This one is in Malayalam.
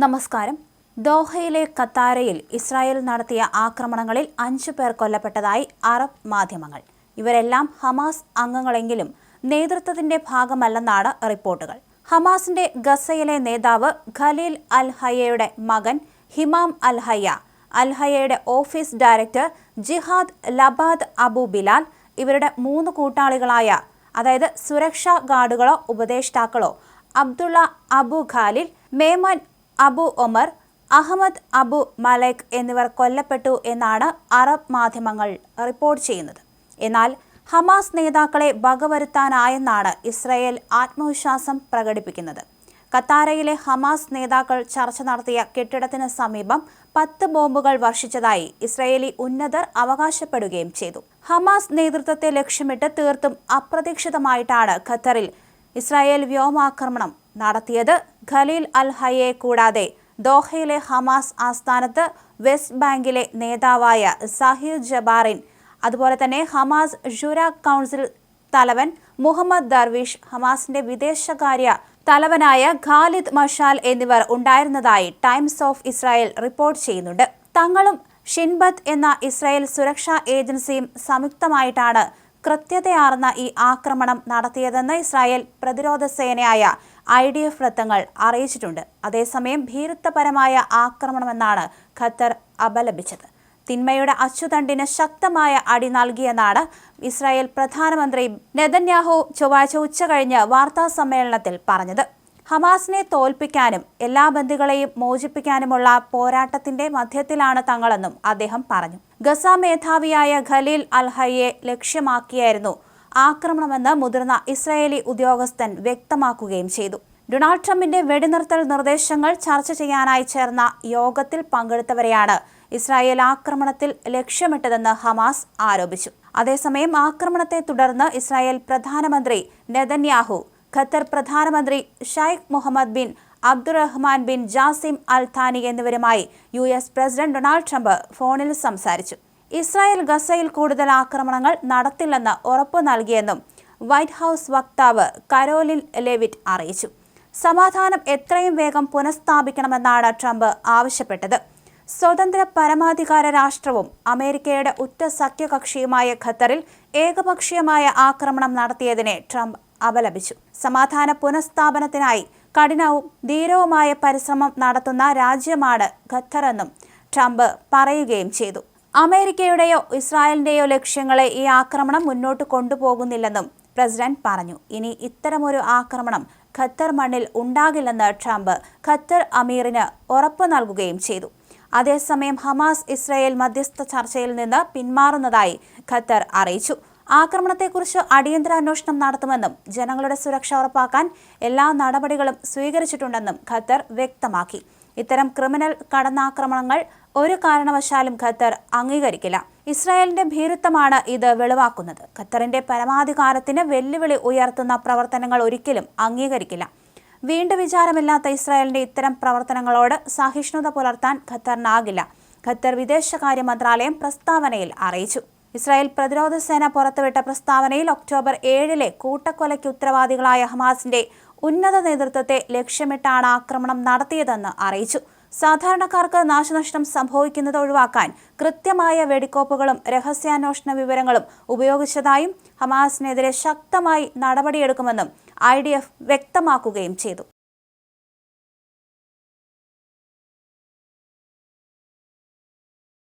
നമസ്കാരം. ദോഹയിലെ ഖത്താരയിൽ ഇസ്രായേൽ നടത്തിയ ആക്രമണങ്ങളിൽ 5 പേർ കൊല്ലപ്പെട്ടതായി അറബ് മാധ്യമങ്ങൾ. ഇവരെല്ലാം ഹമാസ് അംഗങ്ങളെങ്കിലും നേതൃത്വത്തിന്റെ ഭാഗമല്ലെന്നാണ് റിപ്പോർട്ടുകൾ. ഹമാസിന്റെ ഗസയിലെ നേതാവ് ഖലീൽ അൽ-ഹയ്യയുടെ മകൻ ഹിമാം അൽ-ഹയ്യയുടെ ഓഫീസ് ഡയറക്ടർ ജിഹാദ് ലബാദ് അബു ബിലാൽ, ഇവരുടെ 3 കൂട്ടാളികളായ അതായത് സുരക്ഷാ ഗാർഡുകളോ ഉപദേഷ്ടാക്കളോ അബ്ദുള്ള അബു ഖാലിൽ, മേമൻ അബു ഒമർ, അഹമ്മദ് അബു മലൈക് എന്നിവർ കൊല്ലപ്പെട്ടു എന്നാണ് അറബ് മാധ്യമങ്ങൾ റിപ്പോർട്ട് ചെയ്യുന്നത്. എന്നാൽ ഹമാസ് നേതാക്കളെ വകവരുത്താനായെന്നാണ് ഇസ്രായേൽ ആത്മവിശ്വാസം പ്രകടിപ്പിക്കുന്നത്. ഖത്താരയിലെ ഹമാസ് നേതാക്കൾ ചർച്ച നടത്തിയ കെട്ടിടത്തിന് സമീപം 10 ബോംബുകൾ വർഷിച്ചതായി ഇസ്രായേലി ഉന്നതർ അവകാശപ്പെടുകയും ചെയ്തു. ഹമാസ് നേതൃത്വത്തെ ലക്ഷ്യമിട്ട് തീർത്തും അപ്രതീക്ഷിതമായിട്ടാണ് ഖത്തറിൽ ഇസ്രായേൽ വ്യോമാക്രമണം നടത്തിയത്. ഖലീൽ അൽ-ഹയ്യയെ കൂടാതെ ദോഹയിലെ ഹമാസ് ആസ്ഥാനത്ത് വെസ്റ്റ് ബാങ്കിലെ നേതാവായ സഹീർ ജബാറിൻ, അതുപോലെ തന്നെ ഹമാസ് ഷൂറ കൗൺസിൽ തലവൻ മുഹമ്മദ് ദർവിഷ്, ഹമാസിന്റെ വിദേശകാര്യ തലവനായ ഖാലിദ് മഷാൽ എന്നിവർ ഉണ്ടായിരുന്നതായി ടൈംസ് ഓഫ് ഇസ്രായേൽ റിപ്പോർട്ട് ചെയ്യുന്നുണ്ട്. തങ്ങളും ഷിൻബത്ത് എന്ന ഇസ്രായേൽ സുരക്ഷാ ഏജൻസിയും സംയുക്തമായിട്ടാണ് കൃത്യതയാർന്ന ഈ ആക്രമണം നടത്തിയതെന്ന് ഇസ്രായേൽ പ്രതിരോധ സേനയായ IDF വൃത്തങ്ങൾ അറിയിച്ചിട്ടുണ്ട്. അതേസമയം ഭീരുത്വപരമായ ആക്രമണമെന്നാണ് ഖത്തർ അപലപിച്ചത്. തിന്മയുടെ അച്ചുതണ്ടിന് ശക്തമായ അടി നൽകിയെന്നാണ് ഇസ്രായേൽ പ്രധാനമന്ത്രി നെതന്യാഹു ചൊവ്വാഴ്ച ഉച്ചകഴിഞ്ഞ് വാർത്താ സമ്മേളനത്തിൽ പറഞ്ഞത്. ഹമാസിനെ തോൽപ്പിക്കാനും എല്ലാ ബന്ദികളെയും മോചിപ്പിക്കാനുമുള്ള പോരാട്ടത്തിന്റെ മധ്യത്തിലാണ് തങ്ങളെന്നും അദ്ദേഹം പറഞ്ഞു. ഗസ മേധാവിയായ ഖലീൽ അൽ-ഹയ്യയെ ലക്ഷ്യമാക്കിയായിരുന്നു ആക്രമണമെന്ന് മുതിർന്ന ഇസ്രായേലി ഉദ്യോഗസ്ഥൻ വ്യക്തമാക്കുകയും ചെയ്തു. ഡൊണാൾഡ് ട്രംപിന്റെ വെടിനിർത്തൽ നിർദ്ദേശങ്ങൾ ചർച്ച ചെയ്യാനായി ചേർന്ന യോഗത്തിൽ പങ്കെടുത്തവരെയാണ് ഇസ്രായേൽ ആക്രമണത്തിൽ ലക്ഷ്യമിട്ടതെന്ന് ഹമാസ് ആരോപിച്ചു. അതേസമയം ആക്രമണത്തെ തുടർന്ന് ഇസ്രായേൽ പ്രധാനമന്ത്രി നെതന്യാഹു ഖത്തർ പ്രധാനമന്ത്രി Sheikh Mohammed bin Abdulrahman bin Jassim Al Thani എന്നിവരുമായി US പ്രസിഡന്റ് ഡൊണാൾഡ് ട്രംപ് ഫോണിൽ സംസാരിച്ചു. ഇസ്രായേൽ ഗസയിൽ കൂടുതൽ ആക്രമണങ്ങൾ നടത്തില്ലെന്ന് ഉറപ്പു നൽകിയെന്നും വൈറ്റ് ഹൌസ് വക്താവ് കരോലിൻ ലെവിറ്റ് അറിയിച്ചു. സമാധാനം എത്രയും വേഗം പുനഃസ്ഥാപിക്കണമെന്നാണ് ട്രംപ് ആവശ്യപ്പെട്ടത്. സ്വതന്ത്ര പരമാധികാര രാഷ്ട്രവും അമേരിക്കയുടെ ഉറ്റ സഖ്യകക്ഷിയുമായ ഖത്തറിൽ ഏകപക്ഷീയമായ ആക്രമണം നടത്തിയതിനെ ട്രംപ് അപലപിച്ചു. സമാധാന പുനഃസ്ഥാപനത്തിനായി കഠിനവും ധീരവുമായ പരിശ്രമം നടത്തുന്ന രാജ്യമാണ് ഖത്തറെന്നും ട്രംപ് പറയുകയും ചെയ്തു. അമേരിക്കയുടെയോ ഇസ്രായേലിന്റെയോ ലക്ഷ്യങ്ങളെ ഈ ആക്രമണം മുന്നോട്ട് കൊണ്ടുപോകുന്നില്ലെന്നും പ്രസിഡന്റ് പറഞ്ഞു. ഇനി ഇത്തരമൊരു ആക്രമണം ഖത്തർ മണ്ണിൽ ഉണ്ടാകില്ലെന്ന് ട്രംപ് ഖത്തർ അമീറിന് ഉറപ്പു നൽകുകയും ചെയ്തു. അതേസമയം ഹമാസ് ഇസ്രായേൽ മധ്യസ്ഥ ചർച്ചയിൽ നിന്ന് പിന്മാറുന്നതായി ഖത്തർ അറിയിച്ചു. ആക്രമണത്തെക്കുറിച്ച് അടിയന്തര അന്വേഷണം നടത്തുമെന്നും ജനങ്ങളുടെ സുരക്ഷ ഉറപ്പാക്കാൻ എല്ലാ നടപടികളും സ്വീകരിച്ചിട്ടുണ്ടെന്നും ഖത്തർ വ്യക്തമാക്കി. ഇത്തരം ക്രിമിനൽ കടന്നാക്രമണങ്ങൾ ഒരു കാരണവശാലും ഖത്തർ അംഗീകരിക്കില്ല. ഇസ്രായേലിന്റെ ഭീരുത്വമാണ് ഇത് വെളിവാക്കുന്നത്. ഖത്തറിന്റെ പരമാധികാരത്തിന് വെല്ലുവിളി ഉയർത്തുന്ന പ്രവർത്തനങ്ങൾ ഒരിക്കലും അംഗീകരിക്കില്ല. വീണ്ടും വിചാരമില്ലാത്ത ഇസ്രായേലിന്റെ ഇത്തരം പ്രവർത്തനങ്ങളോട് സഹിഷ്ണുത പുലർത്താൻ ഖത്തറിനാകില്ല, ഖത്തർ വിദേശകാര്യ മന്ത്രാലയം പ്രസ്താവനയിൽ അറിയിച്ചു. ഇസ്രായേൽ പ്രതിരോധ സേന പുറത്തുവിട്ട പ്രസ്താവനയിൽ ഒക്ടോബർ 7 കൂട്ടക്കൊലയ്ക്ക് ഉത്തരവാദികളായ ഹമാസിന്റെ ഉന്നത നേതൃത്വത്തെ ലക്ഷ്യമിട്ടാണ് ആക്രമണം നടത്തിയതെന്ന് അറിയിച്ചു. സാധാരണക്കാർക്ക് നാശനഷ്ടം സംഭവിക്കുന്നത് ഒഴിവാക്കാൻ കൃത്യമായ വെടിക്കോപ്പുകളും രഹസ്യാന്വേഷണ വിവരങ്ങളും ഉപയോഗിച്ചതായും ഹമാസിനെതിരെ ശക്തമായി നടപടിയെടുക്കുമെന്നും IDF വ്യക്തമാക്കുകയും ചെയ്തു.